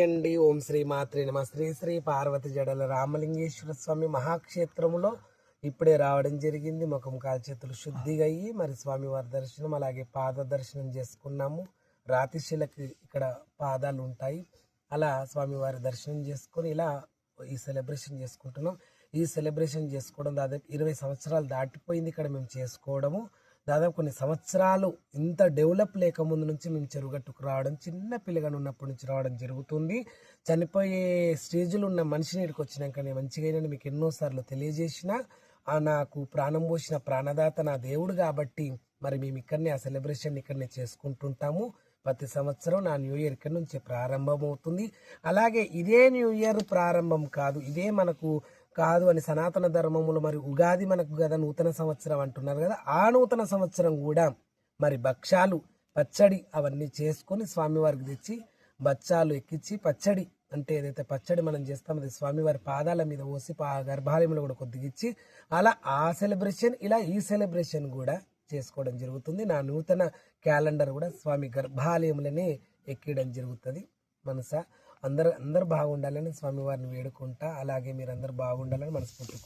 అండి. ఓం శ్రీ మాత్రే నమ. శ్రీ శ్రీ పార్వతి జడల రామలింగేశ్వర స్వామి మహాక్షేత్రములో ఇప్పుడే రావడం జరిగింది. ముఖం కాల్చేతులు శుద్ధిగా అయ్యి మరి స్వామివారి దర్శనం అలాగే పాద దర్శనం చేసుకున్నాము. రాతిశిలకి ఇక్కడ పాదాలు ఉంటాయి. అలా స్వామివారి దర్శనం చేసుకొని ఇలా ఈ సెలబ్రేషన్ చేసుకుంటున్నాం. ఈ సెలబ్రేషన్ చేసుకోవడం దాదాపు 20 సంవత్సరాలు దాటిపోయింది ఇక్కడ మేము చేసుకోవడము. దాదాపు కొన్ని సంవత్సరాలు ఇంత డెవలప్ లేకముందు నుంచి మేము చెరుగట్టుకు రావడం, చిన్న పిల్లగాను ఉన్నప్పటి నుంచి రావడం జరుగుతుంది. చనిపోయే స్టేజ్లో ఉన్న మనిషిని ఇక్కడికి వచ్చినాక నేను మంచిగా మీకు ఎన్నోసార్లు తెలియజేసిన నాకు ప్రాణం పోసిన ప్రాణదాత నా దేవుడు కాబట్టి మరి మేము ఇక్కడనే ఆ సెలబ్రేషన్ ఇక్కడనే చేసుకుంటుంటాము. ప్రతి సంవత్సరం నా న్యూ ఇయర్ ఇక్కడ నుంచి ప్రారంభం అవుతుంది. అలాగే ఇదే న్యూ ఇయర్ ప్రారంభం కాదు, ఇదే మనకు కాదు అని సనాతన ధర్మములు మరి ఉగాది మనకు కదా నూతన సంవత్సరం అంటున్నారు కదా, ఆ నూతన సంవత్సరం కూడా మరి భక్షాలు పచ్చడి అవన్నీ చేసుకొని స్వామివారికి తెచ్చి బచ్చాలు ఎక్కించి పచ్చడి అంటే ఏదైతే పచ్చడి మనం చేస్తామో అది స్వామివారి పాదాల మీద పోసి గర్భాలయంలో కూడా కొద్దిగిచ్చి అలా ఆ సెలబ్రేషన్ ఇలా ఈ సెలబ్రేషన్ కూడా చేసుకోవడం జరుగుతుంది. నా నూతన క్యాలెండర్ కూడా స్వామి గర్భాలయంలోనే ఎక్కడం జరుగుతుంది. మనసా అందరూ బాగుండాలని స్వామివారిని వేడుకుంటా, అలాగే మీరందరూ బాగుండాలని మనస్ఫూర్తి